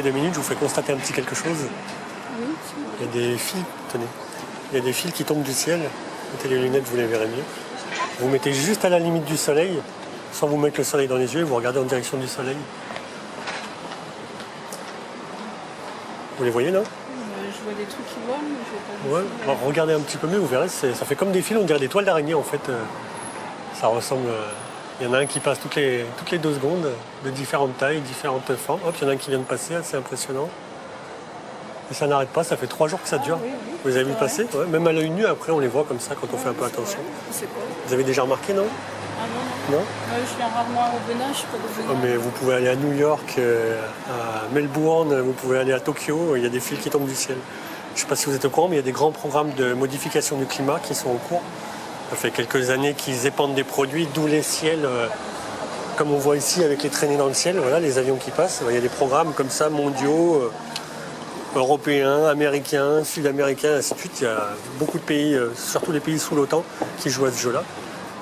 mettez 2 minutes, je vous fais constater un petit quelque chose. Oui. Il y a des fils, tenez. Il y a des fils qui tombent du ciel. Mettez les lunettes, vous les verrez mieux. Vous mettez juste à la limite du soleil, sans vous mettre le soleil dans les yeux, et vous regardez en direction du soleil. Vous les voyez là? Je vois des trucs qui volent, mais je vois pas. Ouais, alors, regardez un petit peu mieux, vous verrez, ça fait comme des fils, on dirait des toiles d'araignée en fait. Ça ressemble. Il y en a un qui passe toutes les 2 secondes, de différentes tailles, différentes formes. Hop, il y en a un qui vient de passer, c'est impressionnant. Et ça n'arrête pas, ça fait 3 jours que ça dure. Oui. Vous les avez vu passer? Ouais, même à l'œil nu, après on les voit comme ça quand on fait un peu attention. C'est quoi? Vous avez déjà remarqué, non? Ah non. Non? Je viens rarement au Bénin, je suis pas de Bénin. Mais vous pouvez aller à New York, à Melbourne, vous pouvez aller à Tokyo, il y a des fils qui tombent du ciel. Je ne sais pas si vous êtes au courant, mais il y a des grands programmes de modification du climat qui sont en cours. Ça fait quelques années qu'ils épandent des produits, d'où les ciels, comme on voit ici avec les traînées dans le ciel, voilà, les avions qui passent. Il y a des programmes comme ça, mondiaux, européens, américains, sud-américains, ainsi de suite. Il y a beaucoup de pays, surtout les pays sous l'OTAN, qui jouent à ce jeu-là.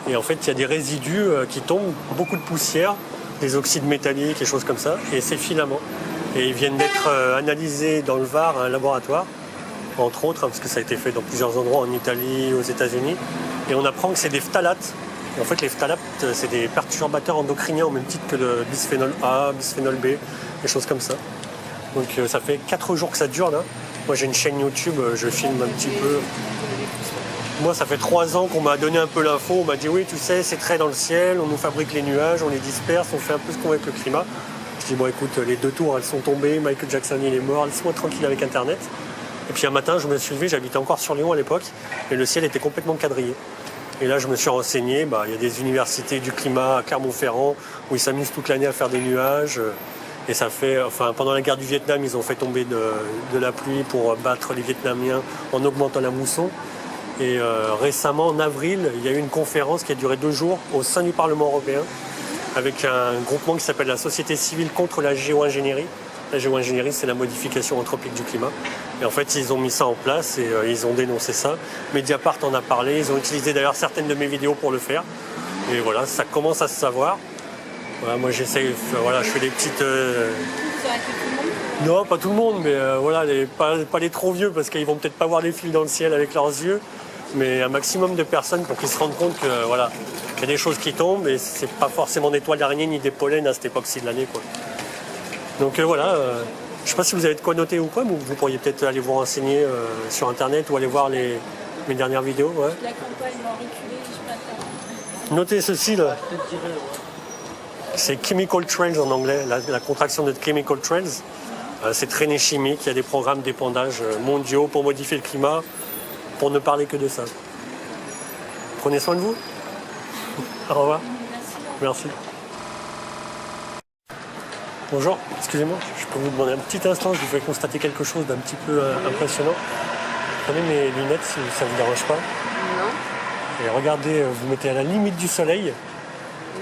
Et en fait, il y a des résidus qui tombent, beaucoup de poussière, des oxydes métalliques, des choses comme ça, et ces filaments. Et ils viennent d'être analysés dans le Var, à un laboratoire, entre autres, parce que ça a été fait dans plusieurs endroits, en Italie, aux États-Unis. Et on apprend que c'est des phtalates. Et en fait, les phtalates, c'est des perturbateurs endocriniens au même titre que le bisphénol A, bisphénol B, des choses comme ça. Donc ça fait 4 jours que ça dure, là. Moi, j'ai une chaîne YouTube, je filme un petit peu. Moi, ça fait 3 ans qu'on m'a donné un peu l'info. On m'a dit, oui, tu sais, c'est très dans le ciel, on nous fabrique les nuages, on les disperse, on fait un peu ce qu'on veut avec le climat. Je dis, bon, écoute, les 2 tours, elles sont tombées, Michael Jackson, il est mort, laisse-moi tranquille avec Internet. Et puis un matin, je me suis levé, j'habitais encore sur Lyon à l'époque, et le ciel était complètement quadrillé. Et là, je me suis renseigné, il y a des universités du climat à Clermont-Ferrand, où ils s'amusent toute l'année à faire des nuages. Et ça fait, pendant la guerre du Vietnam, ils ont fait tomber de la pluie pour battre les Vietnamiens en augmentant la mousson. Et récemment, en avril, il y a eu une conférence qui a duré 2 jours au sein du Parlement européen avec un groupement qui s'appelle la Société civile contre la géo-ingénierie. La géo-ingénierie, c'est la modification anthropique du climat. Et en fait, ils ont mis ça en place et ils ont dénoncé ça. Mediapart en a parlé. Ils ont utilisé d'ailleurs certaines de mes vidéos pour le faire. Et voilà, ça commence à se savoir. Voilà, moi, j'essaie, je fais des petites... Ça inquiète tout le monde? Non, pas tout le monde, mais pas les trop vieux parce qu'ils vont peut-être pas voir les fils dans le ciel avec leurs yeux. Mais un maximum de personnes pour qu'ils se rendent compte que qu'il y a des choses qui tombent et c'est pas forcément des toiles d'araignée ni des pollens à cette époque-ci de l'année, quoi. Donc je sais pas si vous avez de quoi noter ou quoi, mais vous pourriez peut-être aller vous renseigner sur internet ou aller voir mes dernières vidéos. Ouais. La campagne m'a reculé, je sais pas. Notez ceci là. C'est Chemical Trends en anglais, la contraction de Chemical Trends. C'est traînées chimiques, il y a des programmes d'épandage mondiaux pour modifier le climat, pour ne parler que de ça. Prenez soin de vous. Au revoir. Merci. Bonjour, excusez-moi, je peux vous demander un petit instant, je vous fais constater quelque chose d'un petit peu impressionnant. Prenez mes lunettes si ça ne vous dérange pas. Non. Et regardez, vous mettez à la limite du soleil.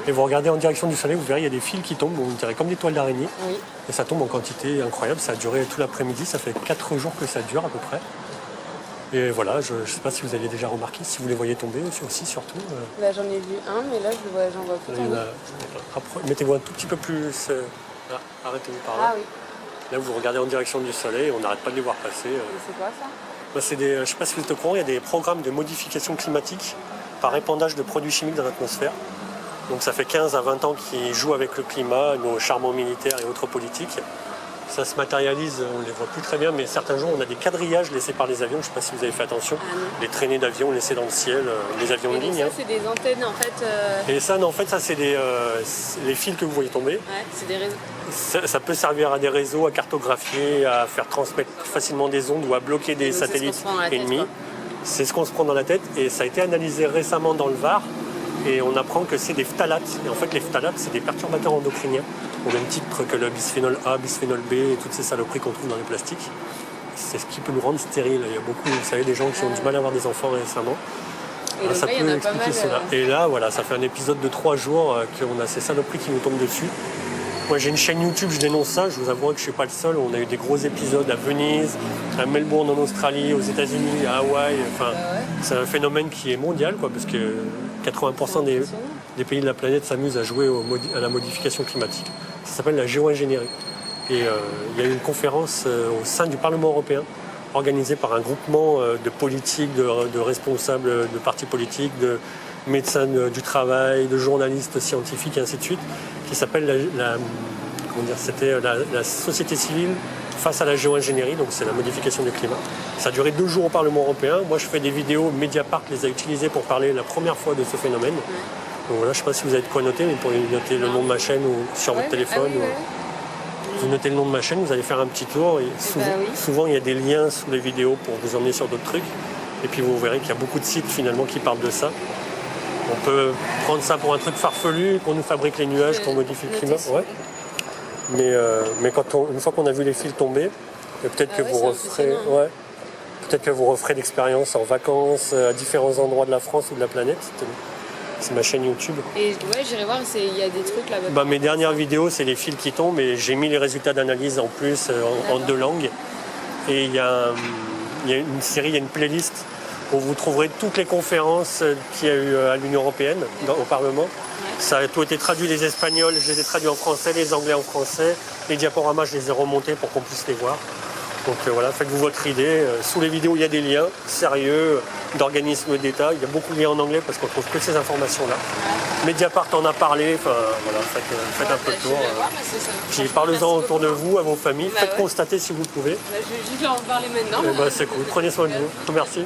Et vous regardez en direction du soleil, vous verrez, il y a des fils qui tombent, on dirait comme des toiles d'araignée. Oui. Et ça tombe en quantité incroyable, ça a duré tout l'après-midi, ça fait 4 jours que ça dure à peu près. Et voilà, je ne sais pas si vous aviez déjà remarqué, si vous les voyez tomber aussi surtout. Là j'en ai vu un, mais là j'en vois plus tomber. Mettez-vous un tout petit peu plus... Là, arrêtez-vous par là. Ah oui. Là, vous regardez en direction du soleil, on n'arrête pas de les voir passer. C'est quoi ça? Je ne sais pas si vous êtes au courant, il y a des programmes de modification climatique par épandage de produits chimiques dans l'atmosphère. Donc ça fait 15 à 20 ans qu'ils jouent avec le climat, nos charbons militaires et autres politiques. Ça se matérialise, on ne les voit plus très bien, mais certains jours on a des quadrillages laissés par les avions, je ne sais pas si vous avez fait attention, des traînées d'avions laissées dans le ciel, les avions de ligne. Ça c'est des antennes en fait. Et ça, non, en fait, ça c'est les fils que vous voyez tomber. Ouais, c'est des réseaux. Ça peut servir à des réseaux, à cartographier, à faire transmettre facilement des ondes ou à bloquer des satellites ennemis. C'est ce qu'on se prend dans la tête et ça a été analysé récemment dans le Var et on apprend que c'est des phtalates. Et en fait, les phtalates, c'est des perturbateurs endocriniens au même titre que le bisphénol A, bisphénol B et toutes ces saloperies qu'on trouve dans les plastiques. C'est ce qui peut nous rendre stériles. Il y a beaucoup, vous savez, des gens qui ont du mal à avoir des enfants récemment. Et donc ça là, peut expliquer cela. Et là, voilà, ça fait un épisode de 3 jours qu'on a ces saloperies qui nous tombent dessus. Moi, j'ai une chaîne YouTube, je dénonce ça. Je vous avoue que je ne suis pas le seul. On a eu des gros épisodes à Venise, à Melbourne en Australie, aux États-Unis, à Hawaï. Enfin, c'est un phénomène qui est mondial, quoi, parce que 80% des pays de la planète s'amusent à jouer à la modification climatique. Ça s'appelle la géo-ingénierie. Et il y a eu une conférence au sein du Parlement européen, organisée par un groupement de politiques, de responsables de partis politiques, de médecins du travail, de journalistes scientifiques et ainsi de suite, qui s'appelle la société civile face à la géo-ingénierie, donc c'est la modification du climat. Ça a duré 2 jours au Parlement européen. Moi, je fais des vidéos, Mediapart les a utilisées pour parler la première fois de ce phénomène. Donc voilà, je ne sais pas si vous avez de quoi noter, mais vous pourriez noter le nom de ma chaîne ou sur votre téléphone. Vous notez le nom de ma chaîne, vous allez faire un petit tour. Et souvent, il y a des liens sous les vidéos pour vous emmener sur d'autres trucs. Et puis vous verrez qu'il y a beaucoup de sites finalement qui parlent de ça. On peut prendre ça pour un truc farfelu, qu'on nous fabrique les nuages, qu'on modifie le climat. Ouais. Mais une fois qu'on a vu les fils tomber, peut-être que vous referez l'expérience en vacances à différents endroits de la France ou de la planète. C'est ma chaîne YouTube. Et ouais, j'irai voir, il y a des trucs là-bas. Mes dernières vidéos, c'est les fils qui tombent et j'ai mis les résultats d'analyse en plus en 2 langues. Et il y a une série, il y a une playlist où vous trouverez toutes les conférences qu'il y a eu à l'Union européenne, au Parlement. Ça a tout été traduit, les Espagnols, je les ai traduits en français, les Anglais en français. Les diaporamas, je les ai remontés pour qu'on puisse les voir. Donc voilà, faites-vous votre idée. Sous les vidéos, il y a des liens sérieux d'organismes d'État. Il y a beaucoup de liens en anglais parce qu'on trouve que ces informations-là. Mediapart en a parlé. Enfin, voilà, faites un peu le tour. Puis parlez-en autour de vous, à vos familles. Faites constater si vous pouvez. Je vais en parler maintenant. C'est cool. Prenez soin de vous. Merci.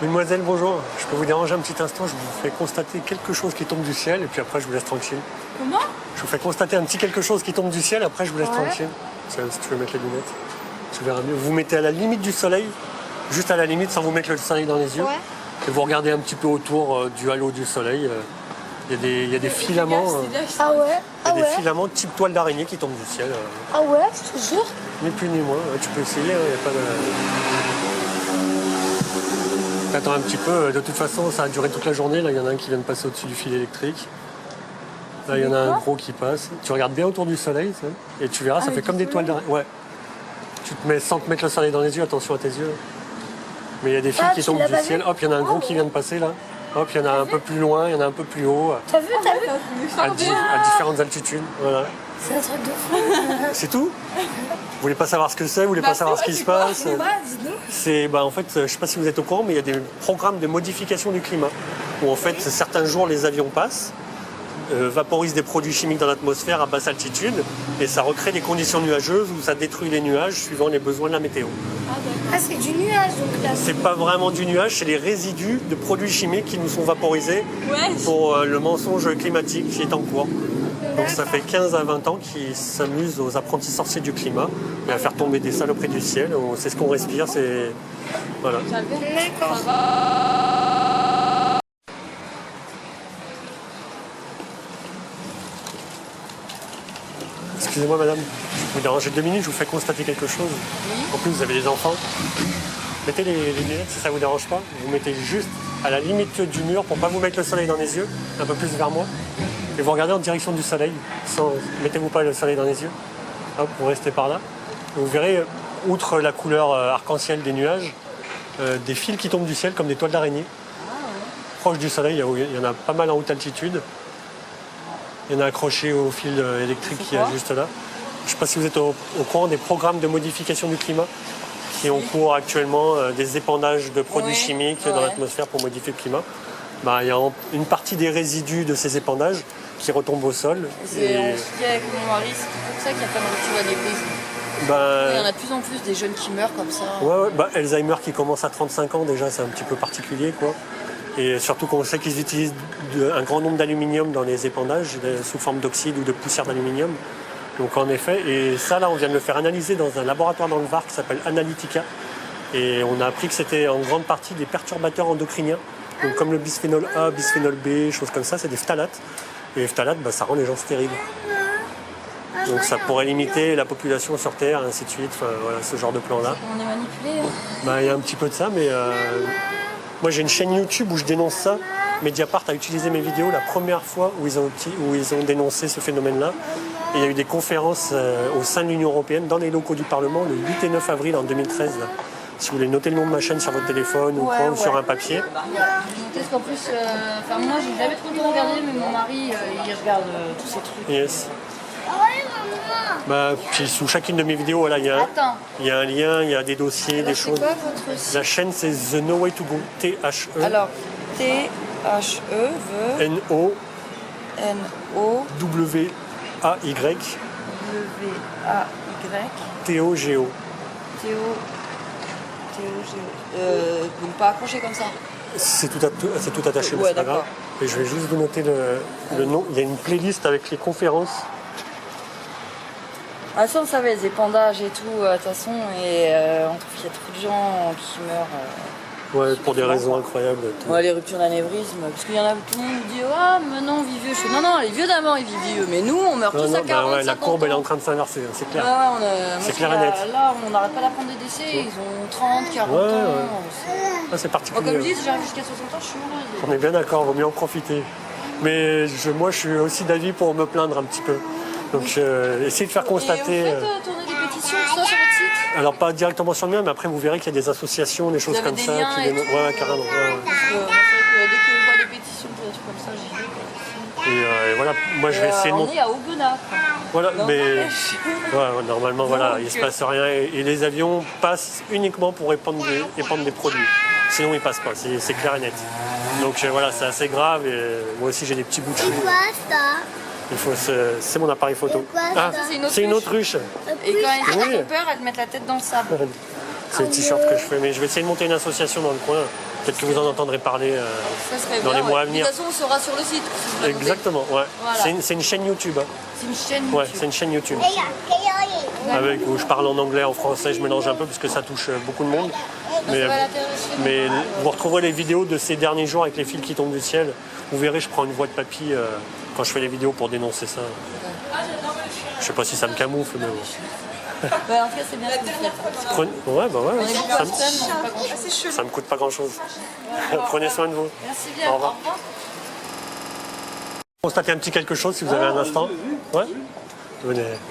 Mademoiselle, bonjour. Je peux vous déranger un petit instant. Je vous fais constater quelque chose qui tombe du ciel et puis après, je vous laisse tranquille. Comment? Je vous fais constater un petit quelque chose qui tombe du ciel, après je vous laisse tranquille. Si tu veux mettre les lunettes, tu verras mieux. Vous mettez à la limite du soleil, juste à la limite sans vous mettre le soleil dans les yeux. Et vous regardez un petit peu autour du halo du soleil. Il y a des filaments. Des filaments type toile d'araignée qui tombent du ciel. Ah ouais, je te jure. Ni plus ni moins. Tu peux essayer, il n'y a pas de... Attends un petit peu. De toute façon, ça a duré toute la journée. Là, il y en a un qui vient de passer au-dessus du fil électrique. Là, il y en a un gros qui passe. Tu regardes bien autour du soleil, et tu verras, ça fait comme des toiles d'araignée. Ouais. Tu te mets sans te mettre le soleil dans les yeux, attention à tes yeux. Mais il y a des fils qui tombent du ciel. Hop, il y en a un gros qui vient de passer là. Hop, il y en a un peu plus loin, il y en a un peu plus haut. T'as vu à différentes altitudes. Voilà. C'est un truc de fou. C'est tout? Vous voulez pas savoir ce que c'est? Vous voulez pas savoir ce qui se passe? C'est, en fait, je sais pas si vous êtes au courant, mais il y a des programmes de modification du climat. Où en fait, certains jours, les avions passent. Vaporise des produits chimiques dans l'atmosphère à basse altitude et ça recrée des conditions nuageuses où ça détruit les nuages suivant les besoins de la météo. Ah, c'est du nuage donc là. C'est pas vraiment du nuage, c'est les résidus de produits chimiques qui nous sont vaporisés pour le mensonge climatique qui est en cours. Donc ça fait 15 à 20 ans qu'ils s'amusent aux apprentis sorciers du climat et à faire tomber des saloperies du ciel. C'est ce qu'on respire, c'est... Voilà. D'accord. Excusez-moi madame, je vous dérange 2 minutes, je vous fais constater quelque chose. En plus vous avez des enfants. Mettez les lunettes si ça vous dérange pas. Vous mettez juste à la limite du mur pour pas vous mettre le soleil dans les yeux, un peu plus vers moi. Et vous regardez en direction du soleil. Mettez-vous pas le soleil dans les yeux. Hop, vous restez par là. Et vous verrez, outre la couleur arc-en-ciel des nuages, des fils qui tombent du ciel comme des toiles d'araignée. Proche du soleil, il y en a pas mal en haute altitude. Il y en a accroché au fil électrique qui est juste là. Je ne sais pas si vous êtes au courant des programmes de modification du climat qui ont cours actuellement, des épandages de produits chimiques dans l'atmosphère pour modifier le climat. Il y a une partie des résidus de ces épandages qui retombent au sol. C'est avec mon mari, c'est pour ça qu'il y a pas mal tu vois, des prises. Il y en a de plus en plus des jeunes qui meurent comme ça. Alzheimer qui commence à 35 ans déjà, c'est un petit peu particulier, quoi. Et surtout qu'on sait qu'ils utilisent un grand nombre d'aluminium dans les épandages, sous forme d'oxyde ou de poussière d'aluminium. Donc en effet, et ça là on vient de le faire analyser dans un laboratoire dans le Var qui s'appelle Analytica. Et on a appris que c'était en grande partie des perturbateurs endocriniens. Donc comme le bisphénol A, bisphénol B, choses comme ça, c'est des phtalates. Et les phtalates, ça rend les gens stériles. Donc ça pourrait limiter la population sur Terre, ainsi de suite, enfin, voilà, ce genre de plan-là. On est manipulé. Il y a un petit peu de ça, mais moi j'ai une chaîne YouTube où je dénonce ça. Mediapart a utilisé mes vidéos la première fois où ils ont dénoncé ce phénomène-là. Et il y a eu des conférences au sein de l'Union européenne, dans les locaux du Parlement, le 8 et 9 avril en 2013. Là. Si vous voulez noter le nom de ma chaîne sur votre téléphone ou quoi, ou sur un papier. Parce qu'en plus, moi j'ai jamais trop le temps de regarder, mais mon mari il regarde tous ces trucs. Yes. Bah, puis sous chacune de mes vidéos, voilà, il y a un lien, il y a des dossiers, des choses. Quoi, votre site? La chaîne c'est The No Way To Go, T-H-E. Alors, T-H-E, N-O. N-O. W-A-Y. W-A-Y. T-O-G-O. T-O-G-O. Donc pas accroché comme ça. C'est tout attaché, mais Ouais, c'est pas grave. d'accord. Et je vais juste vous noter le nom. Il y a une playlist avec les conférences. Ah ça on savait, les épandages et tout, de toute façon, et on trouve qu'il y a trop de gens qui meurent. Ouais, pour des raisons incroyables. Ouais, les ruptures d'anévrisme, parce qu'il y en a tout le monde qui dit ah mais non on vit vieux. Je fais, non les vieux d'avant ils vivent vieux, mais nous on meurt tous à 40, ouais, la 50 courbe ans. elle est en train de s'inverser, c'est clair. C'est clair et net. Là on n'arrête pas d'apprendre des décès, ils ont 30, 40 ans. C'est particulier. Moi, comme je dis, si j'arrive jusqu'à 60 ans, je suis mort. On est bien d'accord, vaut mieux en profiter. Mais moi je suis aussi d'avis pour me plaindre un petit peu. Donc essayez de faire constater. Et vous faites tourner des pétitions, tout ça sur votre site? Alors pas directement sur le mien, mais après vous verrez qu'il y a des associations, des choses comme ça. Ouais, carrément. Parce que moi, c'est vrai que dès que je vois des pétitions, des trucs comme ça, j'y vais. Et voilà, moi je vais essayer de on est à Aubenas. Voilà, Non, mais normalement Donc, voilà, il se passe rien et les avions passent uniquement pour répandre des produits. Sinon ils passent pas, c'est clair et net. Donc voilà, c'est assez grave et moi aussi j'ai des petits bouts de cheveux. C'est mon appareil photo. Ah, c'est une autruche. Et quand elles ont peur, elles te mettent la tête dans le sable. C'est le t-shirt que je fais, mais je vais essayer de monter une association dans le coin. Peut-être que vous en entendrez parler dans les mois à venir. De toute façon, on sera sur le site. Exactement, ouais. Voilà. C'est une chaîne YouTube. C'est une chaîne YouTube. Ouais, c'est une chaîne YouTube. Où je parle en anglais, en français, je mélange un peu parce que ça touche beaucoup de monde. Mais vous retrouverez les vidéos de ces derniers jours avec les fils qui tombent du ciel. Vous verrez, je prends une voix de papy quand je fais les vidéos pour dénoncer ça. Je sais pas si ça me camoufle, mais bon. En tout cas, c'est bien ce que vous faites. Ouais. Ça me coûte pas grand chose. Prenez soin de vous. Merci bien. Au revoir. Constatez un petit quelque chose si vous avez un instant. Ouais.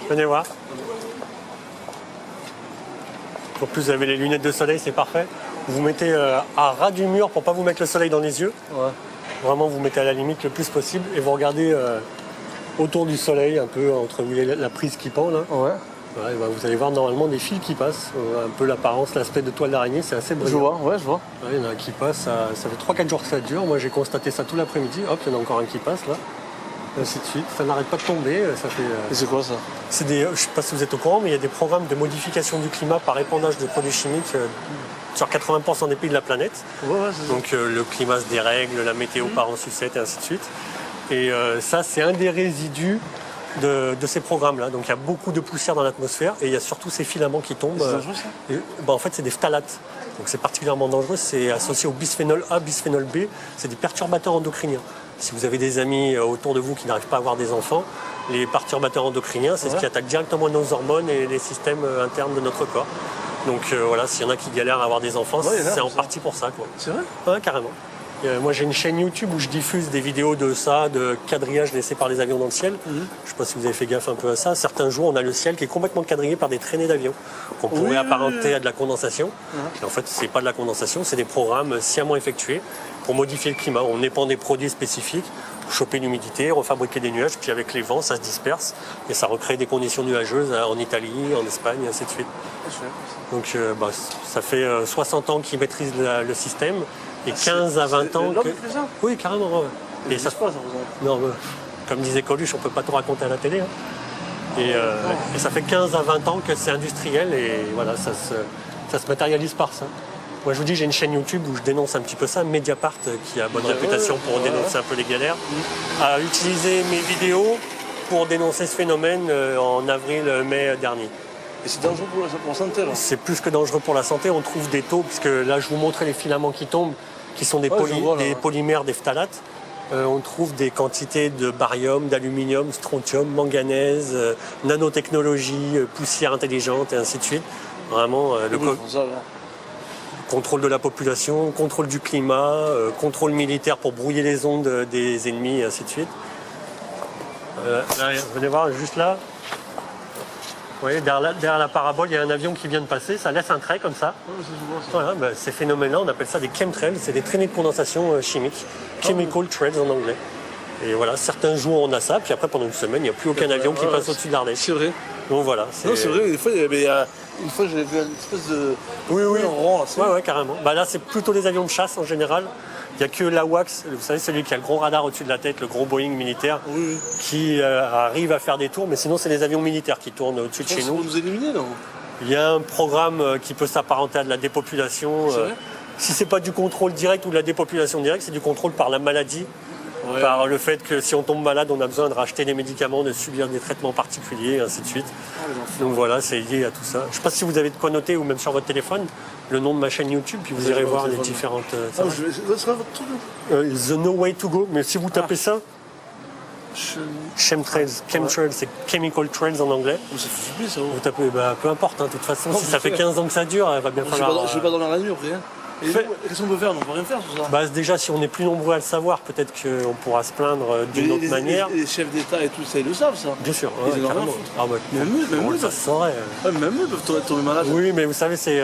Venez voir. En plus, vous avez les lunettes de soleil, c'est parfait. Vous mettez à ras du mur pour pas vous mettre le soleil dans les yeux. Ouais. Vraiment, vous mettez à la limite le plus possible et vous regardez autour du soleil, un peu entre la prise qui pend là. Ouais. Ouais, bah, vous allez voir normalement des fils qui passent, un peu l'apparence, l'aspect de toile d'araignée, c'est assez brillant. Je vois. Ouais, il y en a un qui passe, ça fait 3-4 jours que ça dure. Moi j'ai constaté ça tout l'après-midi. Hop, il y en a encore un qui passe là. Ainsi de suite. Ça n'arrête pas de tomber. Ça fait, Et c'est quoi ça? Je ne sais pas si vous êtes au courant, mais il y a des programmes de modification du climat par épandage de produits chimiques sur 80% des pays de la planète. Donc le climat se dérègle, la météo part en sucette et ainsi de suite. Et ça, c'est un des résidus de ces programmes-là. Donc il y a beaucoup de poussière dans l'atmosphère et il y a surtout ces filaments qui tombent. C'est dangereux ça? En fait, c'est des phtalates. Donc c'est particulièrement dangereux. C'est associé au bisphénol A, bisphénol B. C'est des perturbateurs endocriniens. Si vous avez des amis autour de vous qui n'arrivent pas à avoir des enfants, les perturbateurs endocriniens, c'est ce qui attaque directement nos hormones et les systèmes internes de notre corps. Donc voilà, s'il y en a qui galèrent à avoir des enfants, c'est en partie pour ça. C'est vrai? Ouais, carrément. Moi j'ai une chaîne YouTube où je diffuse des vidéos de ça, de quadrillage laissé par les avions dans le ciel. Je ne sais pas si vous avez fait gaffe un peu à ça. Certains jours, on a le ciel qui est complètement quadrillé par des traînées d'avions qu'on pourrait apparenter à de la condensation. Et en fait, ce n'est pas de la condensation, c'est des programmes sciemment effectués pour modifier le climat. On épand des produits spécifiques pour choper l'humidité, refabriquer des nuages, puis avec les vents, ça se disperse et ça recrée des conditions nuageuses en Italie, en Espagne, et ainsi de suite. Donc ça fait 60 ans qu'ils maîtrisent le système. Et 15 à 20 ans. Oui, carrément. Ouais. Et ça se passe. Non, comme disait Coluche, on ne peut pas tout raconter à la télé. Hein. Et ça fait 15 à 20 ans que c'est industriel et voilà, ça se matérialise par ça. Moi, je vous dis, j'ai une chaîne YouTube où je dénonce un petit peu ça. Mediapart, qui a bonne réputation pour dénoncer un peu les galères, a utilisé mes vidéos pour dénoncer ce phénomène en avril-mai dernier. Et c'est dangereux pour la santé là? C'est plus que dangereux pour la santé. On trouve des taux, puisque là, je vous montrais les filaments qui tombent, qui sont des polymères, des phtalates. On trouve des quantités de barium, d'aluminium, strontium, manganèse, nanotechnologie, poussière intelligente et ainsi de suite. Vraiment, contrôle de la population, contrôle du climat, contrôle militaire pour brouiller les ondes des ennemis et ainsi de suite. Là, venez voir, juste là. voyez, derrière la parabole, il y a un avion qui vient de passer, ça laisse un trait comme ça. Voilà, ces phénomènes-là, on appelle ça des chemtrails, c'est des traînées de condensation chimiques, chemical trails en anglais. Et voilà, certains jours on a ça, puis après pendant une semaine, il n'y a plus aucun avion qui passe au-dessus de l'Ardèche. C'est vrai. Donc voilà. Non, c'est vrai, une fois j'avais vu une espèce de. Oui, en rond, là, ouais, carrément. Bah, là, c'est plutôt des avions de chasse en général. Il n'y a que l'AWACS, vous savez, celui qui a le gros radar au-dessus de la tête, le gros Boeing militaire, qui arrive à faire des tours, mais sinon, c'est les avions militaires qui tournent au-dessus de chez nous. Pour nous éliminer, non? Il y a un programme qui peut s'apparenter à de la dépopulation. Si c'est pas du contrôle direct ou de la dépopulation directe, c'est du contrôle par la maladie. Ouais. Par le fait que si on tombe malade, on a besoin de racheter des médicaments, de subir des traitements particuliers, et ainsi de suite. Donc voilà, c'est lié à tout ça. Je ne sais pas si vous avez de quoi noter, ou même sur votre téléphone, le nom de ma chaîne YouTube, puis vous irez voir les différentes... Ce sera votre truc. The No Way to Go, mais si vous tapez ça, Chemtrails, c'est Chemical Trails en anglais. Ça fait flipper, ça. Vous tapez, peu importe, de toute façon, si ça fait 15 ans que ça dure, il va bien falloir... Je ne vais pas dormir la nuit après. Qu'est-ce qu'on peut faire? On ne peut rien faire sur ça. Déjà, si on est plus nombreux à le savoir, peut-être qu'on pourra se plaindre d'une autre manière. Les chefs d'État et tout ça, ils le savent, ça. Bien sûr, carrément. Même eux, ça se saurait. Même eux peuvent tomber malades. Oui, mais vous savez, c'est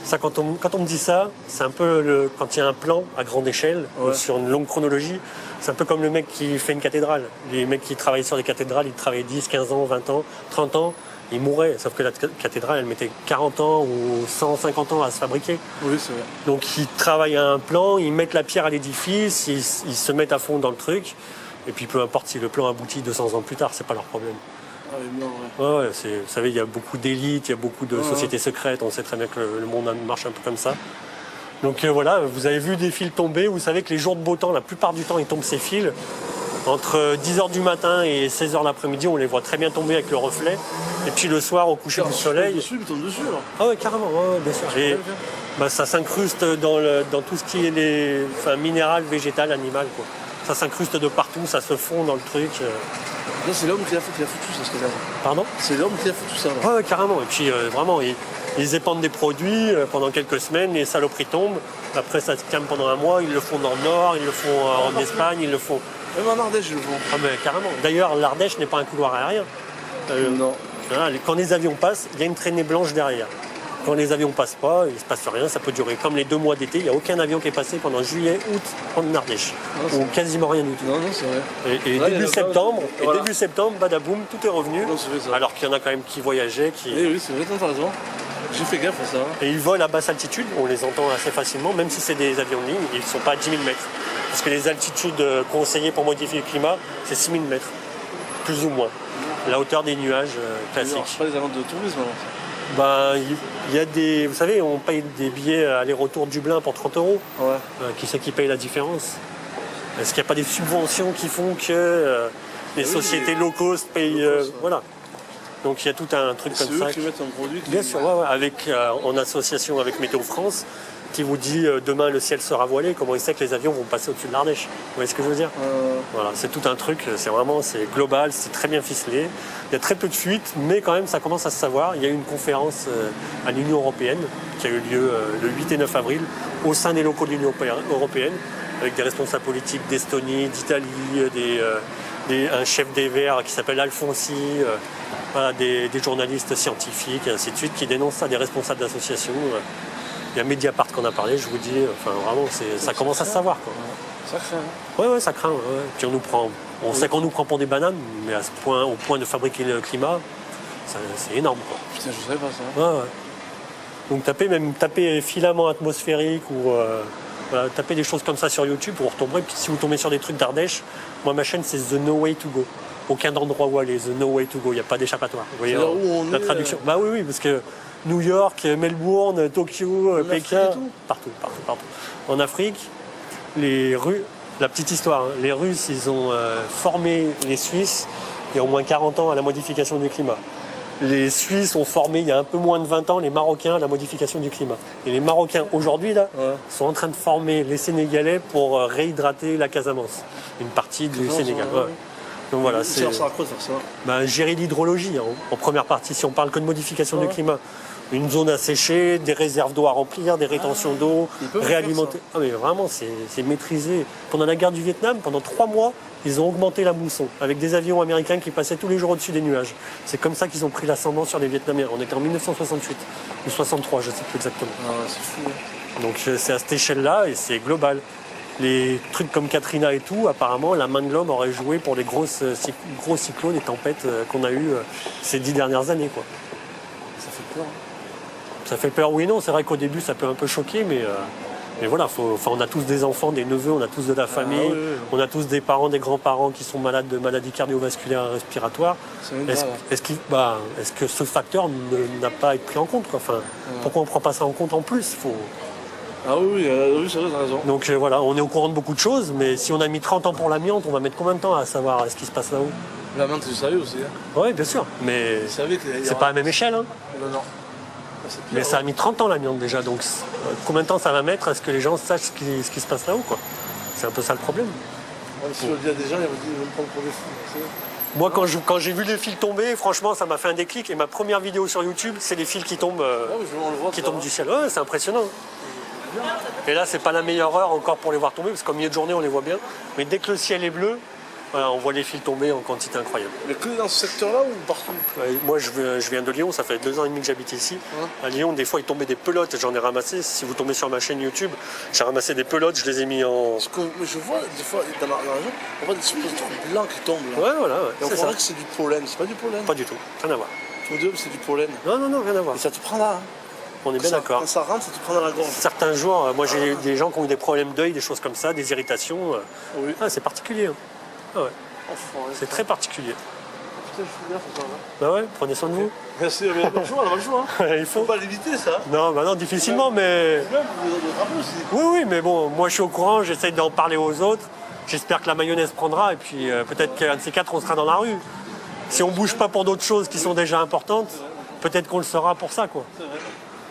ça, quand on me dit ça, c'est un peu quand il y a un plan à grande échelle, sur une longue chronologie, c'est un peu comme le mec qui fait une cathédrale. Les mecs qui travaillent sur des cathédrales, ils travaillent 10, 15 ans, 20 ans, 30 ans. Ils mouraient, sauf que la cathédrale, elle mettait 40 ans ou 150 ans à se fabriquer. Oui, c'est vrai. Donc ils travaillent à un plan, ils mettent la pierre à l'édifice, ils se mettent à fond dans le truc, et puis peu importe si le plan aboutit 200 ans plus tard, c'est pas leur problème. Ah oui, non, ouais. Vous savez, il y a beaucoup d'élites, il y a beaucoup de sociétés secrètes, on sait très bien que le monde marche un peu comme ça. Donc voilà, vous avez vu des fils tomber, vous savez que les jours de beau temps, la plupart du temps, ils tombent ces fils. Entre 10h du matin et 16h l'après-midi, on les voit très bien tomber avec le reflet. Et puis le soir, au coucher du soleil... Ils tombent dessus, alors. Ah ouais, carrément, bien sûr. Et ça s'incruste dans tout ce qui est minéral, végétal, animal, quoi. Ça s'incruste de partout, ça se fond dans le truc. Là, c'est l'homme qui a foutu ça, ce que là. Pardon? C'est l'homme qui a foutu ça, là. Ouais, carrément. Et puis vraiment, ils épandent des produits pendant quelques semaines, les saloperies tombent. Après, ça se calme pendant un mois. Ils le font dans le Nord, ils le font en Espagne, ils le font... Même en Ardèche, ils le font. Ah, mais carrément. D'ailleurs, l'Ardèche n'est pas un couloir aérien. Non. Quand les avions passent, il y a une traînée blanche derrière. Quand les avions passent pas, il ne se passe rien, ça peut durer. Comme les 2 mois d'été, il n'y a aucun avion qui est passé pendant juillet, août en Ardèche. Ou quasiment rien du tout. Non, c'est vrai. Et là, début septembre, badaboum, tout est revenu. Non, c'est vrai, ça. Alors qu'il y en a quand même qui voyageaient. Oui, c'est vrai, t'as raison. J'ai fait gaffe à ça. Et ils volent à basse altitude, on les entend assez facilement, même si c'est des avions de ligne, ils ne sont pas à 10 000 mètres. Parce que les altitudes conseillées pour modifier le climat, c'est 6 000 mètres, plus ou moins. La hauteur des nuages classiques. C'est pas des avions de tourisme, alors? Il y a des... Vous savez, on paye des billets aller-retour Dublin pour 30 €. Ouais. Qui c'est qui paye la différence? Est-ce qu'il n'y a pas des subventions qui font que les sociétés low cost payent... voilà. Donc il y a tout un truc comme ça. C'est eux qui mettent un produit. Bien sûr, en association avec Météo France, qui vous dit demain le ciel sera voilé, comment il sait que les avions vont passer au-dessus de l'Ardèche. Vous voyez ce que je veux dire? Voilà, c'est tout un truc, c'est global, c'est très bien ficelé. Il y a très peu de fuites, mais quand même ça commence à se savoir. Il y a eu une conférence à l'Union européenne qui a eu lieu le 8 et 9 avril au sein des locaux de l'Union européenne, avec des responsables politiques d'Estonie, d'Italie, un chef des Verts qui s'appelle Alfonsi, des journalistes scientifiques, et ainsi de suite, qui dénoncent ça, des responsables d'associations. Il y a Mediapart qu'on a parlé, je vous dis, vraiment, ça commence à se savoir, quoi. Ça craint. Ouais, ça craint. Ouais. Puis on sait qu'on nous prend pour des bananes, mais au point de fabriquer le climat, c'est énorme, quoi. Putain, je savais pas ça. Ouais. Donc taper filament atmosphérique ou taper des choses comme ça sur YouTube, vous retomberez. Puis si vous tombez sur des trucs d'Ardèche, moi ma chaîne c'est The No Way to Go. Aucun endroit où aller, The No Way to Go, il n'y a pas d'échappatoire. Vous voyez la traduction. Oui, parce que New York, Melbourne, Tokyo, Pékin, partout. En Afrique, la petite histoire, les Russes, ils ont formé les Suisses il y a au moins 40 ans à la modification du climat. Les Suisses ont formé il y a un peu moins de 20 ans les Marocains à la modification du climat. Et les Marocains aujourd'hui sont en train de former les Sénégalais pour réhydrater la Casamance, une partie du Sénégal. Donc voilà, c'est à quoi faire ça? Gérer l'hydrologie en première partie. Si on parle que de modification du climat, une zone à sécher, des réserves d'eau à remplir, des rétentions d'eau, réalimenter. Ah, mais vraiment, c'est maîtrisé. Pendant la guerre du Vietnam, pendant 3 mois, ils ont augmenté la mousson avec des avions américains qui passaient tous les jours au-dessus des nuages. C'est comme ça qu'ils ont pris l'ascendant sur les Vietnamiens. On était en 1968 ou 63, je ne sais plus exactement. Ah ouais, c'est fou. Hein. Donc c'est à cette échelle-là et c'est global. Les trucs comme Katrina et tout, apparemment, la main de l'homme aurait joué pour les gros cyclones et tempêtes qu'on a eues ces 10 dernières années, quoi. Ça fait peur. Hein. Ça fait peur, oui et non. C'est vrai qu'au début, ça peut un peu choquer, mais voilà, on a tous des enfants, des neveux, on a tous de la famille, oui. on a tous des parents, des grands-parents qui sont malades de maladies cardiovasculaires et respiratoires. Est-ce que ce facteur n'a pas à être pris en compte, quoi. Enfin, pourquoi on ne prend pas ça en compte en plus? Ah oui, c'est vrai, t'as raison. Donc voilà, on est au courant de beaucoup de choses, mais si on a mis 30 ans pour l'amiante, on va mettre combien de temps à savoir ce qui se passe là-haut? L'amiante, c'est du sérieux aussi. Hein. Oui, bien sûr, mais c'est pas à la même échelle. Hein. Non. Mais ça a mis 30 ans l'amiante déjà, donc combien de temps ça va mettre à ce que les gens sachent ce qui se passe là-haut, quoi? C'est un peu ça le problème. Ouais, si on le dit à des gens, ils vont me prendre pour des fous. Moi, quand j'ai vu les fils tomber, franchement, ça m'a fait un déclic. Et ma première vidéo sur YouTube, c'est les fils qui tombent, du ciel. Ouais, c'est impressionnant. Et là, c'est pas la meilleure heure encore pour les voir tomber, parce qu'au milieu de journée, on les voit bien. Mais dès que le ciel est bleu, voilà, on voit les fils tomber en quantité incroyable. Mais que dans ce secteur-là ou partout? Moi, je viens de Lyon, ça fait 2 ans et demi que j'habite ici. À Lyon, des fois, il tombait des pelotes, j'en ai ramassé. Si vous tombez sur ma chaîne YouTube, j'ai ramassé des pelotes, je les ai mis en... Parce que je vois, des fois, dans la région, on voit des espèces de trucs blancs qui tombent. Là. Ouais, voilà. Et on croirait que c'est du pollen. C'est pas du pollen? Pas du tout, rien à voir. Tu me dis, c'est du pollen. Non, rien à voir. Et ça te prend là. Hein. On est bien d'accord. Quand ça rentre, ça te prend dans la gorge. Certains jours, moi j'ai des gens qui ont eu des problèmes d'œil, des choses comme ça, des irritations. Oui. Ah, c'est particulier. Hein. Ah ouais. C'est très particulier. Putain, je suis bien, faut pas. Bah ouais, prenez soin de vous. Merci, mais on a pas le choix. Hein. Il faut pas l'éviter, ça. Non, difficilement, mais... Oui, mais bon, moi je suis au courant, j'essaye d'en parler aux autres. J'espère que la mayonnaise prendra, et puis peut-être qu'un de ces 4, on sera dans la rue. Si on bouge pas pour d'autres choses qui sont déjà importantes, peut-être qu'on le sera pour ça, quoi.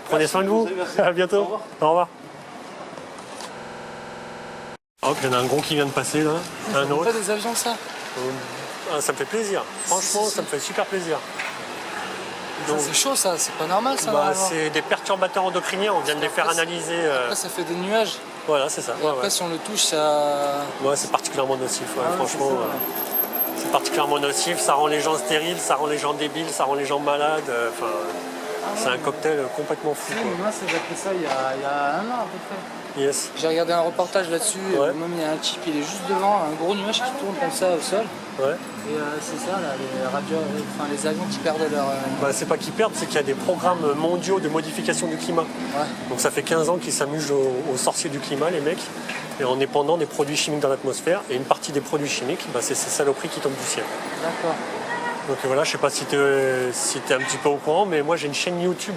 Prenez soin de vous. À bientôt. Au revoir. Hop, il y en a un gros qui vient de passer là. Un autre. Pas des avions, ça? Ça me fait plaisir. Franchement, ça me fait super plaisir. C'est chaud, ça. C'est pas normal, ça. C'est des perturbateurs endocriniens. On vient de les faire analyser. Après, ça fait des nuages. Voilà, c'est ça. Et après, si on le touche, ça... Ouais, c'est particulièrement nocif. Franchement, c'est particulièrement nocif. Ça rend les gens stériles, ça rend les gens débiles, ça rend les gens malades. C'est un cocktail complètement fou. Moi, j'ai appris ça il y a 1 an à peu près. Yes. J'ai regardé un reportage là-dessus, même il y a un type, il est juste devant, un gros nuage qui tourne comme ça au sol. Ouais. Et c'est ça, là, les avions qui perdent leur... C'est pas qu'ils perdent, c'est qu'il y a des programmes mondiaux de modification du climat. Ouais. Donc ça fait 15 ans qu'ils s'amusent aux sorciers du climat, les mecs, et en épandant des produits chimiques dans l'atmosphère. Et une partie des produits chimiques, c'est ces saloperies qui tombent du ciel. D'accord. Donc voilà, je sais pas si tu es un petit peu au courant, mais moi j'ai une chaîne YouTube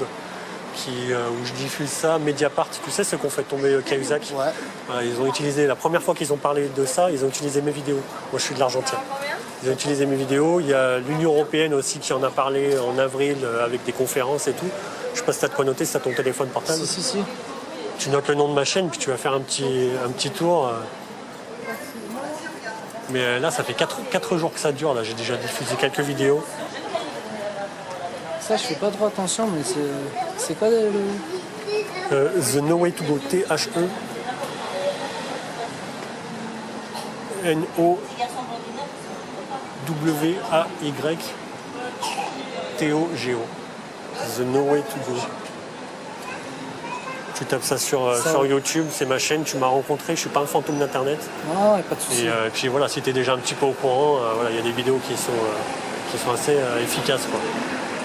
où je diffuse ça, Mediapart, tu sais, ceux qu'on fait tomber Cahuzac. Ouais. Voilà, ils ont utilisé, la première fois qu'ils ont parlé de ça, ils ont utilisé mes vidéos. Moi je suis de l'Argentine. Ils ont utilisé mes vidéos. Il y a l'Union Européenne aussi qui en a parlé en avril avec des conférences et tout. Je sais pas si tu as de quoi noter, si tu as ton téléphone portable. Si. Tu notes le nom de ma chaîne, puis tu vas faire un petit tour. Mais là, ça fait 4 jours que ça dure. Là, j'ai déjà diffusé quelques vidéos. Ça, je fais pas trop attention, mais c'est quoi le... The No Way To Go, THE NOWAYTOGO. The No Way To Go. Tu tapes ça sur YouTube, c'est ma chaîne, tu m'as rencontré, je suis pas un fantôme d'internet. Non, pas de souci. Et puis voilà, si tu es déjà un petit peu au courant, il y a des vidéos qui sont assez efficaces, quoi.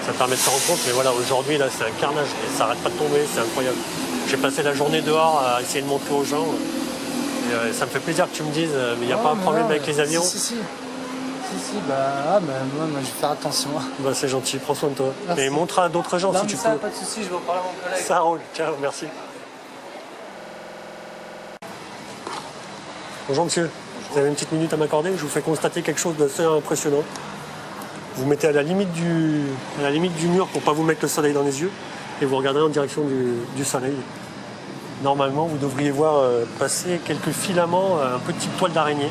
Ça permet de se rendre compte, mais voilà, aujourd'hui là c'est un carnage, et ça arrête pas de tomber, c'est incroyable. J'ai passé la journée dehors à essayer de montrer aux gens, et ça me fait plaisir que tu me dises, mais il n'y a pas un problème avec les avions? Si, moi je vais faire attention. C'est gentil, prends soin de toi. Merci. Et montre à d'autres gens si tu peux. Pas de souci, je vais en parler à mon collègue. Ça roule, ciao, merci. Bonjour monsieur, vous avez une petite minute à m'accorder? Je vous fais constater quelque chose d'assez impressionnant. Vous mettez à la limite du mur pour ne pas vous mettre le soleil dans les yeux et vous regardez en direction du soleil. Normalement, vous devriez voir passer quelques filaments, un petit poil d'araignée,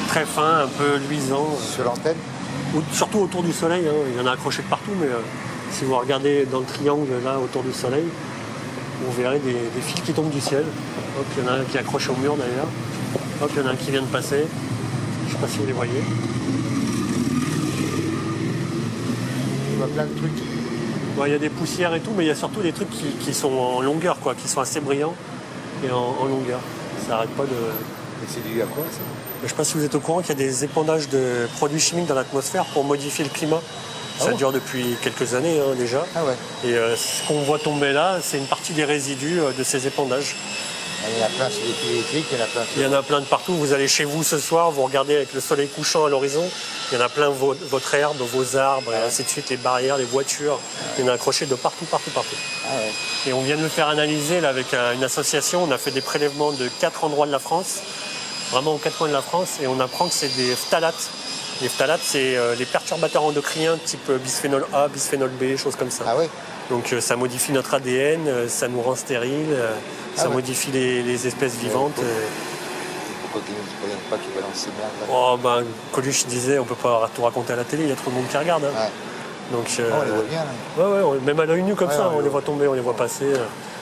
très fin, un peu luisant. Sur l'antenne? Surtout autour du soleil, hein. Il y en a accroché de partout, mais Si vous regardez dans le triangle là autour du soleil, vous verrez des fils qui tombent du ciel. Hop, il y en a un qui est accroché au mur d'ailleurs. Hop, il y en a un qui vient de passer. Je ne sais pas si vous les voyez. On voit plein de trucs. Bon, il y a des poussières et tout, mais il y a surtout des trucs qui sont en longueur, quoi, qui sont assez brillants et en longueur. Ça n'arrête pas de... Et c'est dû à quoi ça? Je ne sais pas si vous êtes au courant qu'il y a des épandages de produits chimiques dans l'atmosphère pour modifier le climat. Ça dure depuis quelques années déjà. Ah ouais. Et ce qu'on voit tomber là, c'est une partie des résidus de ces épandages. Il y en a plein sur les fils électriques, il y en a plein sur... Il y en a plein de partout. Vous allez chez vous ce soir, vous regardez avec le soleil couchant à l'horizon. Il y en a plein votre herbe, vos arbres, et ainsi de suite, les barrières, les voitures. Il y en a accroché de partout. Ah ouais. Et on vient de le faire analyser là, avec une association. On a fait des prélèvements de 4 endroits de la France, vraiment aux 4 coins de la France, et on apprend que c'est des phtalates. Les phtalates, c'est les perturbateurs endocriniens type bisphénol A, bisphénol B, choses comme ça. Ah ouais. Donc ça modifie notre ADN, ça nous rend stériles, ça modifie les espèces vivantes. Pourquoi qu'ils ne se pas qu'ils balancent ces merdes là? Oh, ben, Coluche disait, on peut pas tout raconter à la télé, il y a trop de monde qui regarde. Hein. Ouais. Donc, on les voit bien là. Ouais, même à l'œil nu comme ça, on les voit ouais. tomber, on les voit passer,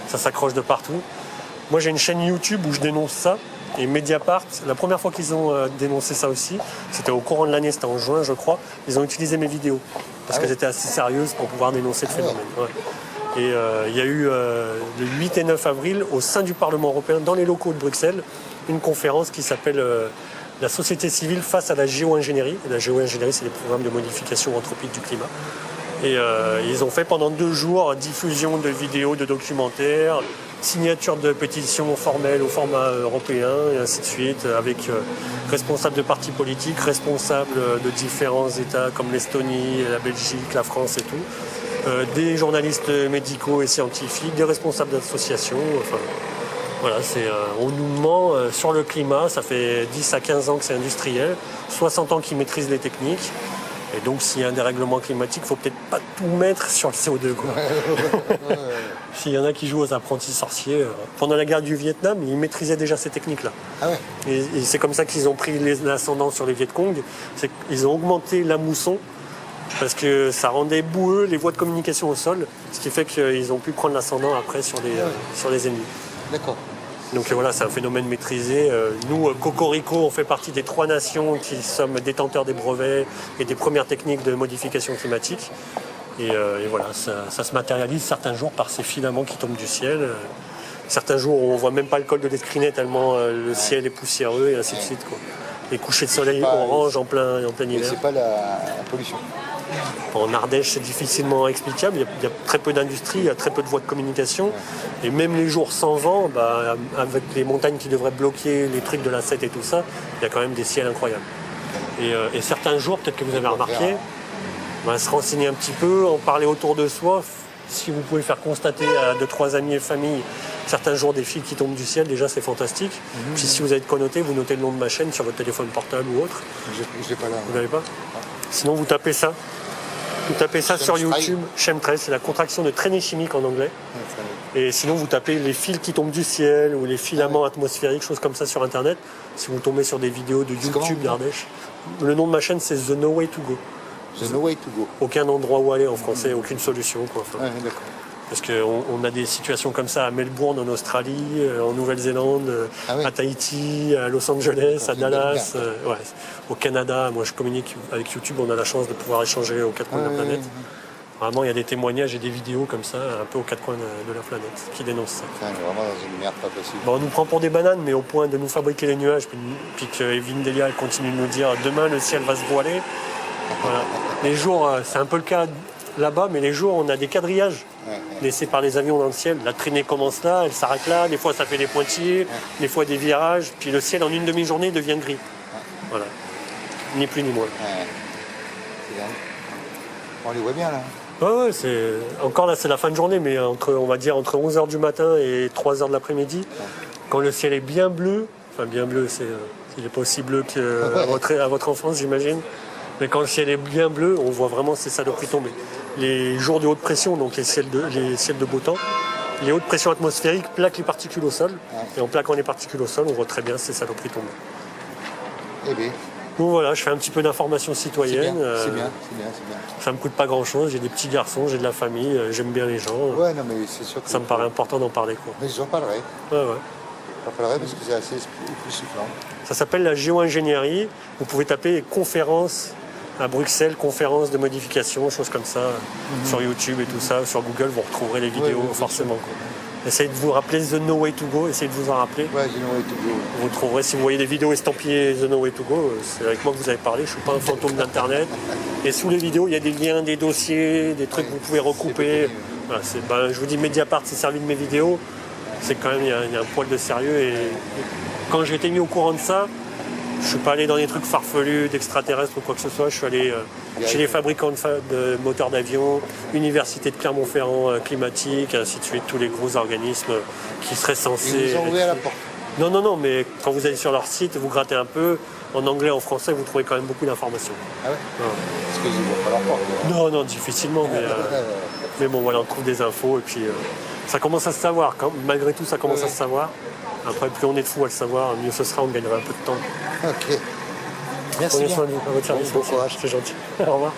ça s'accroche de partout. Moi j'ai une chaîne YouTube où je dénonce ça, et Mediapart, la première fois qu'ils ont dénoncé ça aussi, c'était au courant de l'année, c'était en juin je crois, ils ont utilisé mes vidéos, parce qu'elles étaient assez sérieuses pour pouvoir dénoncer le phénomène. Ouais. Et il y a eu le 8 et 9 avril, au sein du Parlement européen, dans les locaux de Bruxelles, une conférence qui s'appelle la société civile face à la géo-ingénierie. Et la géo-ingénierie, c'est les programmes de modification anthropique du climat. Et ils ont fait pendant 2 jours diffusion de vidéos, de documentaires, signature de pétitions formelles au format européen, et ainsi de suite, avec responsables de partis politiques, responsables de différents États comme l'Estonie, la Belgique, la France et tout, des journalistes médicaux et scientifiques, des responsables d'associations. Enfin, voilà, on nous ment sur le climat, ça fait 10 à 15 ans que c'est industriel, 60 ans qu'ils maîtrisent les techniques. Et donc, s'il y a un dérèglement climatique, il ne faut peut-être pas tout mettre sur le CO2. Quoi. S'il y en a qui jouent aux apprentis sorciers, pendant la guerre du Vietnam, ils maîtrisaient déjà ces techniques-là. Ah ouais. Et c'est comme ça qu'ils ont pris l'ascendant sur les Vietcong. Ils ont augmenté la mousson parce que ça rendait boueux les voies de communication au sol, ce qui fait qu'ils ont pu prendre l'ascendant après sur les ennemis. D'accord. Donc voilà, c'est un phénomène maîtrisé. Nous, Cocorico, on fait partie des 3 nations qui sommes détenteurs des brevets et des premières techniques de modification climatique. Et voilà, ça se matérialise certains jours par ces filaments qui tombent du ciel. Certains jours, on ne voit même pas le col de l'escrinet tellement le ciel est poussiéreux et ainsi de suite. Quoi. Les couchers de soleil orange en plein Mais hiver. c'est pas la pollution. En Ardèche, c'est difficilement explicable. Il y a très peu d'industrie, il y a très peu de voies de communication. Et même les jours sans vent, avec les montagnes qui devraient bloquer les trucs de la 7 et tout ça, il y a quand même des ciels incroyables. Et certains jours, peut-être que vous avez remarqué, se renseigner un petit peu, en parler autour de soi. Si vous pouvez faire constater à 2-3 amis et familles certains jours des fils qui tombent du ciel, déjà c'est fantastique. Puis si vous avez de quoi noter, vous notez le nom de ma chaîne sur votre téléphone portable ou autre. Je l'ai pas là. Vous l'avez pas? Sinon vous tapez ça. Vous tapez ça sur Chemtrail. YouTube, chemtrail, c'est la contraction de traînée chimique en anglais. Et sinon vous tapez les fils qui tombent du ciel ou les filaments atmosphériques, choses comme ça sur internet. Si vous tombez sur des vidéos de YouTube d'Ardèche. Le nom de ma chaîne c'est The No Way to Go. The No Way to Go. Aucun endroit où aller en français, aucune solution. Quoi. Enfin, Ouais, d'accord. parce qu'on a des situations comme ça à Melbourne, en Australie, en Nouvelle-Zélande, à Tahiti, à Los Angeles, à Dallas, au Canada. Moi, je communique avec YouTube, on a la chance de pouvoir échanger aux 4 coins de la planète. Vraiment, il y a des témoignages et des vidéos comme ça, un peu aux 4 coins de la planète, qui dénoncent ça. Enfin, on est vraiment dans une merde pas possible. Bon, on nous prend pour des bananes, mais au point de nous fabriquer les nuages, puis que Evelyne Delia elle continue de nous dire « Demain, le ciel va se voiler ». Voilà. Les jours, c'est un peu le cas là-bas, mais les jours, on a des quadrillages laissés par les avions dans le ciel. La traînée commence là, elle s'arrête là, des fois ça fait des pointillés, des fois des virages, puis le ciel en une demi-journée devient gris. Voilà. Ni plus ni moins. C'est dingue. On les voit bien là. Ouais, encore là, c'est la fin de journée, mais on va dire entre 11h du matin et 3h de l'après-midi, quand le ciel est bien bleu, enfin bien bleu, il n'est pas aussi bleu qu'à votre enfance, j'imagine. Mais quand le ciel est bien bleu, on voit vraiment ces saloperies tomber. Les jours de haute pression, donc les ciels de beau temps, les hautes pressions atmosphériques plaquent les particules au sol. Et en plaquant les particules au sol, on voit très bien ces saloperies tomber. Eh bien. Donc voilà, je fais un petit peu d'information C'est citoyenne. bien, c'est bien, c'est bien, c'est bien. Ça me coûte pas grand-chose. J'ai des petits garçons, j'ai de la famille, j'aime bien les gens. Ouais, non, mais c'est sûr que... Ça me paraît important d'en parler, quoi. Mais j'en parlerai. Ouais. J'en parlerai parce que c'est assez époustouflant. Ça s'appelle la géo-ingénierie. Vous pouvez taper conférence à Bruxelles, conférence de modification, choses comme ça, sur YouTube et tout ça. Sur Google, vous retrouverez les vidéos, oui, forcément. Quoi. Essayez de vous rappeler The No Way to Go, essayez de vous en rappeler. Ouais, The No Way to Go. Vous trouverez, si vous voyez des vidéos estampillées The No Way to Go, c'est avec moi que vous avez parlé, je ne suis pas un fantôme d'Internet. Et sous les vidéos, il y a des liens, des dossiers, des trucs que vous pouvez recouper. Voilà, je vous dis, Mediapart s'est servi de mes vidéos. C'est quand même, il y a un poil de sérieux. Et quand j'ai été mis au courant de ça, je ne suis pas allé dans des trucs farfelus, d'extraterrestres ou quoi que ce soit. Je suis allé chez les fabricants de moteurs d'avion, Université de Clermont-Ferrand climatique, ainsi de suite, tous les gros organismes qui seraient censés... Ils vous ont ouvert la porte. Non, mais quand vous allez sur leur site, vous grattez un peu, en anglais, en français, vous trouvez quand même beaucoup d'informations. Ah ouais, Parce qu'ils n'ouvrent pas leur porte. Non, difficilement, mais bon, voilà, on trouve des infos et puis ça commence à se savoir. Malgré tout, ça commence à se savoir. Après, plus on est de fous à le savoir, mieux ce sera, on gagnera un peu de temps. Ok. Merci Prenez bien. soin de vous, à votre service. Bon courage. C'est gentil. Au revoir.